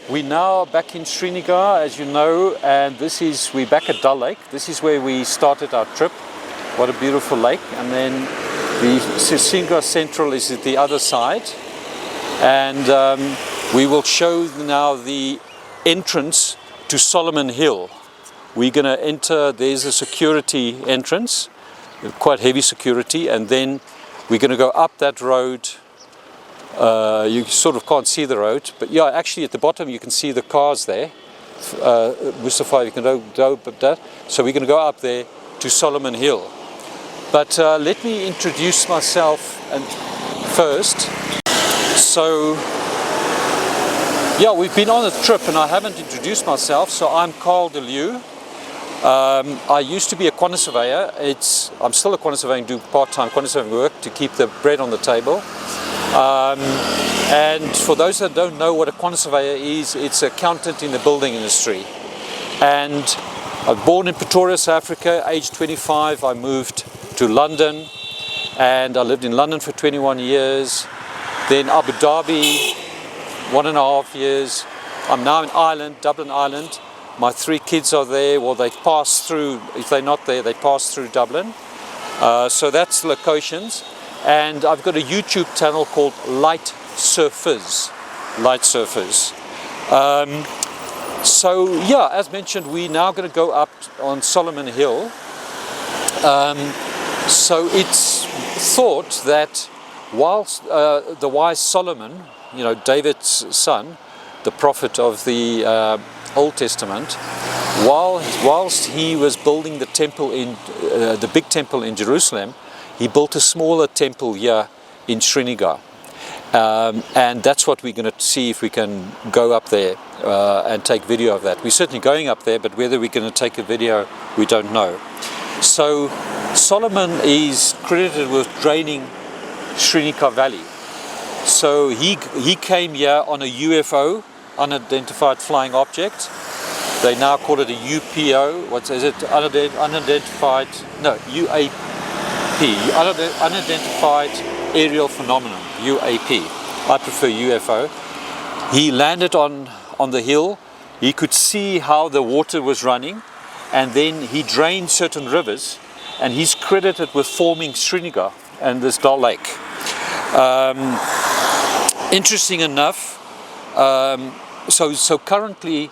we're now back in Srinagar, as you know, and we're back at Dal Lake. This is where we started our trip. What a beautiful lake. And then the Srinagar Central is at the other side. And we will show now the entrance to Solomon Hill. We're going to enter, there's a security entrance, quite heavy security, and then we're going to go up that road. You sort of can't see the road, but yeah, actually at the bottom you can see the cars there. Mustafa, you can go up that. So we're going to go up there to Solomon Hill. But let me introduce myself first. So, yeah, we've been on a trip and I haven't introduced myself. So I'm Karl de Leeuw. I used to be a quantity surveyor. I'm still a quantity surveyor and do part-time quantity surveying work to keep the bread on the table. And for those that don't know what a quantity surveyor is, it's an accountant in the building industry. And I was born in Pretoria, South Africa. Age 25, I moved to London, and I lived in London for 21 years. Then Abu Dhabi, 1.5 years. I'm now in Ireland, Dublin, Ireland. My 3 kids are there. Well, they pass through. If they're not there, they pass through Dublin. So that's locations. And I've got a YouTube channel called Light Surfers. So yeah, as mentioned, we're now going to go up on Solomon Hill. So it's thought that whilst the wise Solomon, you know, David's son, the prophet of the Old Testament, whilst he was building the temple the big temple in Jerusalem, he built a smaller temple here in Srinagar. And that's what we're going to see if we can go up there and take video of that. We're certainly going up there, but whether we're going to take a video, we don't know. So Solomon is credited with draining Srinagar Valley. So he came here on a UFO, unidentified flying object. They now call it a UPO. What is it? Unidentified, no, UAP. Unidentified aerial phenomenon, UAP. I prefer UFO. He landed on the hill. He could see how the water was running, and then he drained certain rivers, and he's credited with forming Srinagar and this Dal Lake. Interesting enough, so currently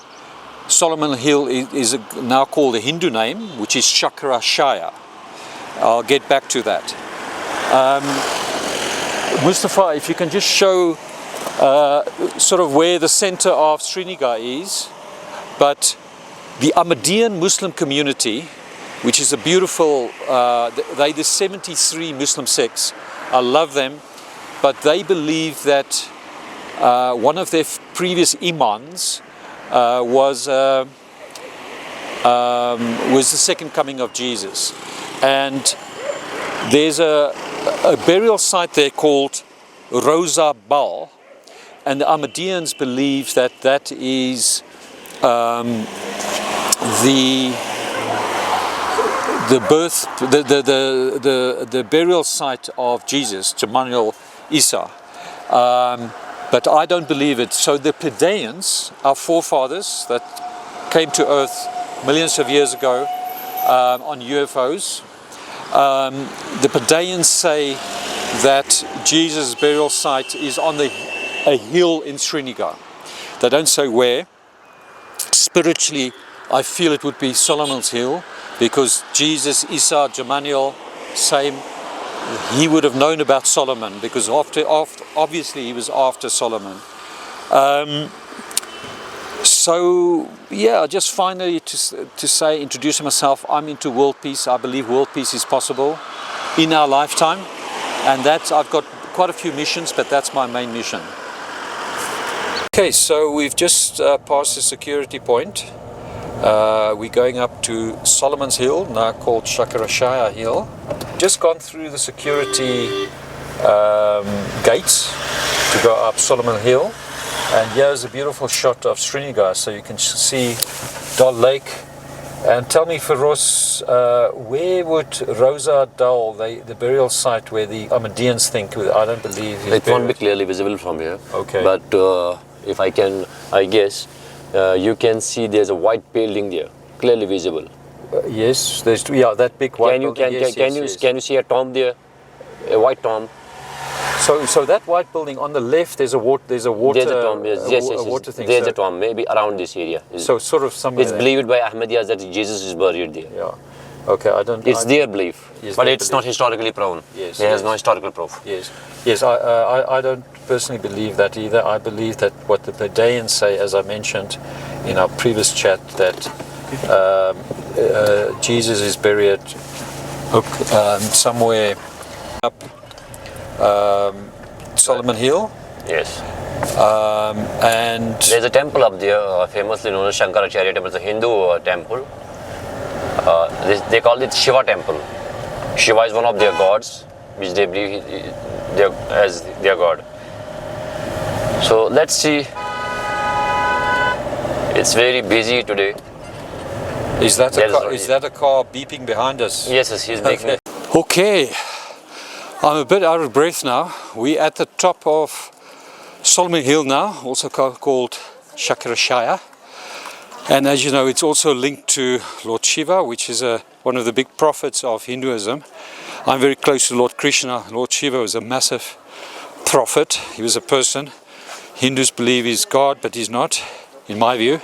Solomon Hill is now called a Hindu name, which is Shankaracharya. I'll get back to that. Mustafa, if you can just show sort of where the center of Srinagar is, but the Ahmadiyyan Muslim community, which is a beautiful, they're the 73 Muslim sects. I love them, but they believe that one of their previous imams was the second coming of Jesus. And there's a burial site there called Rosa Bal, and the Ahmadiyyans believe that is the burial site of Jesus, Jagannath, Issa. But I don't believe it. So the Pleiadeans, our forefathers that came to Earth millions of years ago on UFOs, the Pleiadeans say that Jesus' burial site is on a hill in Srinagar. They don't say where. Spiritually, I feel it would be Solomon's Hill, because Jesus, Issa, Jagannath, same. He would have known about Solomon, because obviously he was after Solomon. So yeah, just finally to introduce myself, I'm into world peace. I believe world peace is possible in our lifetime, and I've got quite a few missions, but that's my main mission. Okay, so we've just passed the security point. We're going up to Solomon's Hill, now called Shankaracharya Hill. Just gone through the security gates to go up Solomon Hill, and here's a beautiful shot of Srinagar, so you can see Dal Lake. And tell me, Feroz, where would Rosa Dal, the burial site where the Ahmadiyyans think, I don't believe... It won't be clearly visible from here. Okay. But if I guess, you can see there's a white building there, clearly visible. Yes, there's that big white building. Can you see a tomb there, a white tomb? So that white building on the left, there's a water. There's a tomb. Yes. Water thing. There's a tomb, maybe around this area. So sort of somewhere. It's believed by Ahmadiyas that Jesus is buried there. Yeah. Okay, I don't. It's their belief, yes, but it's not historically proven. Yes. There is no historical proof. Yes. Yes. I don't personally believe that either. I believe that what the Pleiadeans say, as I mentioned in our previous chat, that Jesus is buried somewhere up Solomon Hill. Yes. And there's a temple up there, famously known as Shankaracharya temple. It's a Hindu temple. They call it Shiva temple. Shiva is one of their gods, which they believe as their god. So let's see. It's very busy today. Is that a car beeping behind us? Yes, he's making. Okay, I'm a bit out of breath now. We're at the top of Solomon Hill now, also called Shankaracharya. And as you know, it's also linked to Lord Shiva, which is one of the big prophets of Hinduism. I'm very close to Lord Krishna. Lord Shiva was a massive prophet. He was a person. Hindus believe he's God, but he's not, in my view.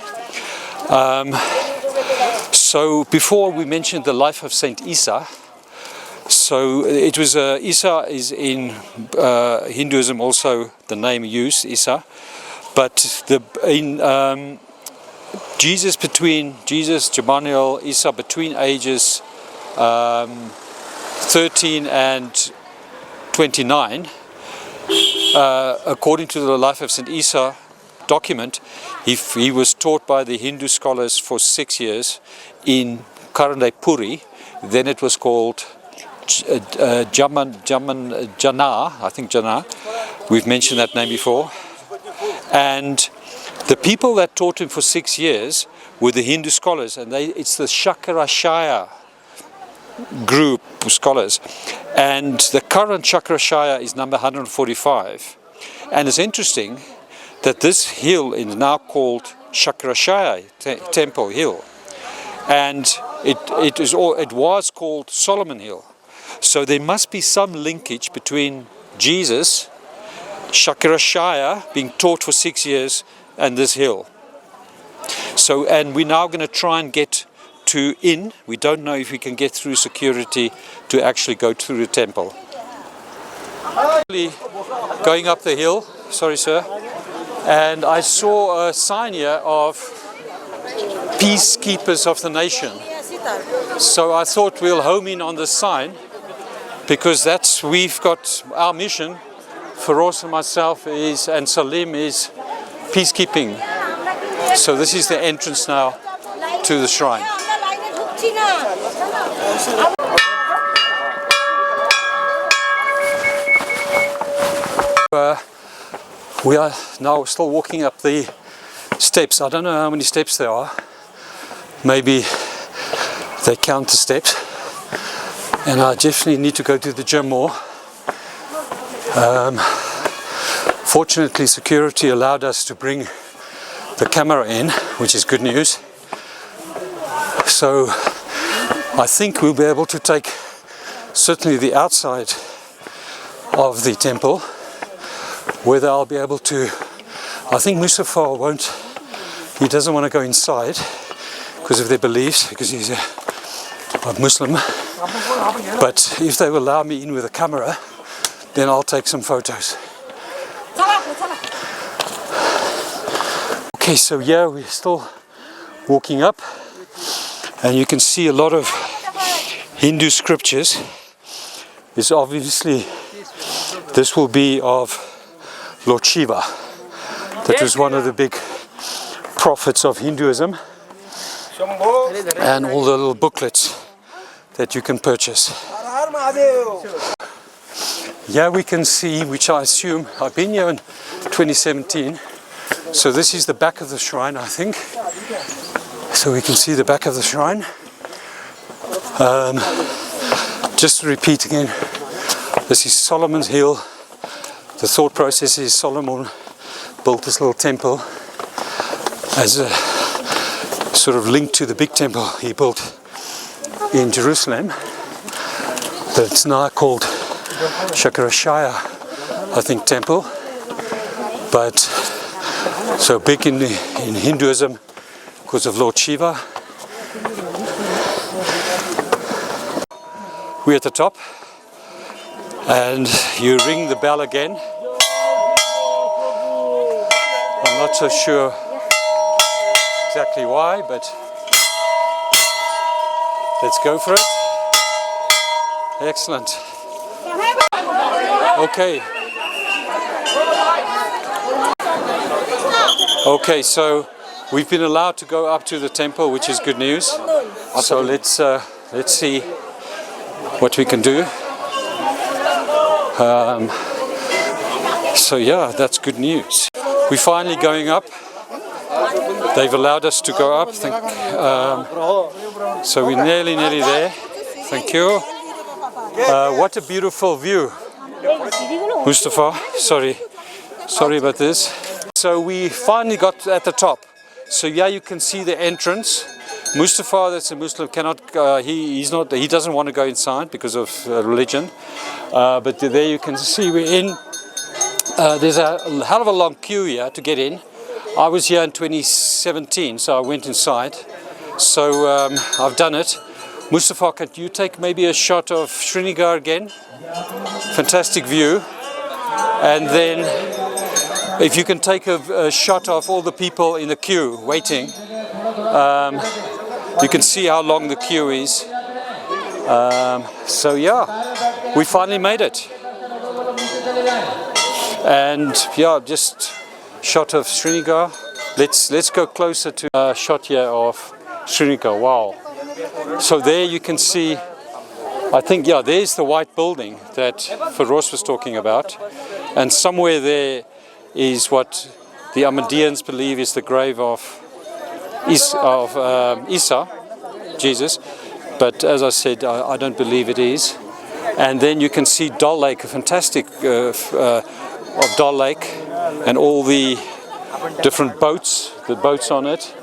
So before we mentioned the life of Saint Issa. So it was Issa is in Hinduism also the name used, Issa. But Jesus, Jagannath, Issa, between ages 13 and 29, according to the life of St. Issa document, he was taught by the Hindu scholars for 6 years in Puri. Then it was called Jagannath. We've mentioned that name before. And the people that taught him for 6 years were the Hindu scholars, and it's the Shankaracharya group of scholars. And the current Shankaracharya is number 145. And it's interesting that this hill is now called Shankaracharya Temple Hill. And it was called Solomon Hill. So there must be some linkage between Jesus, Shankaracharya, being taught for 6 years, and this hill. So, and we're now going to try and get in. We don't know if we can get through security to actually go through the temple. Going up the hill, sorry sir, and I saw a sign here of peacekeepers of the nation. So I thought we'll home in on the sign, because we've got our mission. Feroz and myself and Salim is peacekeeping. So this is the entrance now to the shrine. We are now still walking up the steps. I don't know how many steps there are. Maybe they count the steps. And I definitely need to go to the gym more. Fortunately, security allowed us to bring the camera in, which is good news. So I think we'll be able to take certainly the outside of the temple. Whether I'll be able to, I think Mustafa won't, he doesn't want to go inside because of their beliefs, because he's a Muslim. But if they will allow me in with a camera, then I'll take some photos. Okay, so yeah, we're still walking up, and you can see a lot of Hindu scriptures. It's obviously, this will be of Lord Shiva. That was one of the big prophets of Hinduism, and all the little booklets that you can purchase. Yeah, we can see, which I assume, I've been here in 2017, so this is the back of the shrine, I think. So we can see the back of the shrine. Just to repeat again, this is Solomon's Hill. The thought process is Solomon built this little temple as a sort of link to the big temple he built in Jerusalem. But it's now called Shankaracharya, I think, temple. But so big in Hinduism because of Lord Shiva. We're at the top, and you ring the bell again. I'm not so sure exactly why, but let's go for it. Excellent. Okay, so we've been allowed to go up to the temple, which is good news. So let's see what we can do. So yeah, that's good news. We're finally going up. They've allowed us to go up. So we're nearly there. Thank you. What a beautiful view. Mustafa, sorry about this. So we finally got at the top. So yeah, you can see the entrance. Mustafa, that's a Muslim, cannot. He doesn't want to go inside because of religion. But there you can see we're in. There's a hell of a long queue here to get in. I was here in 2017, so I went inside. So I've done it. Mustafa, can you take maybe a shot of Srinagar again? Fantastic view. And then if you can take a shot of all the people in the queue waiting, you can see how long the queue is. So yeah, we finally made it. And yeah, just shot of Srinagar. Let's go closer to a shot here of Srinagar. Wow. So there you can see, I think, yeah, there's the white building that Feroz was talking about. And somewhere there is what the Ahmadiyans believe is the grave of Issa, Jesus. But as I said, I don't believe it is. And then you can see Dal Lake, a fantastic of Dal Lake, and all the different boats, the boats on it.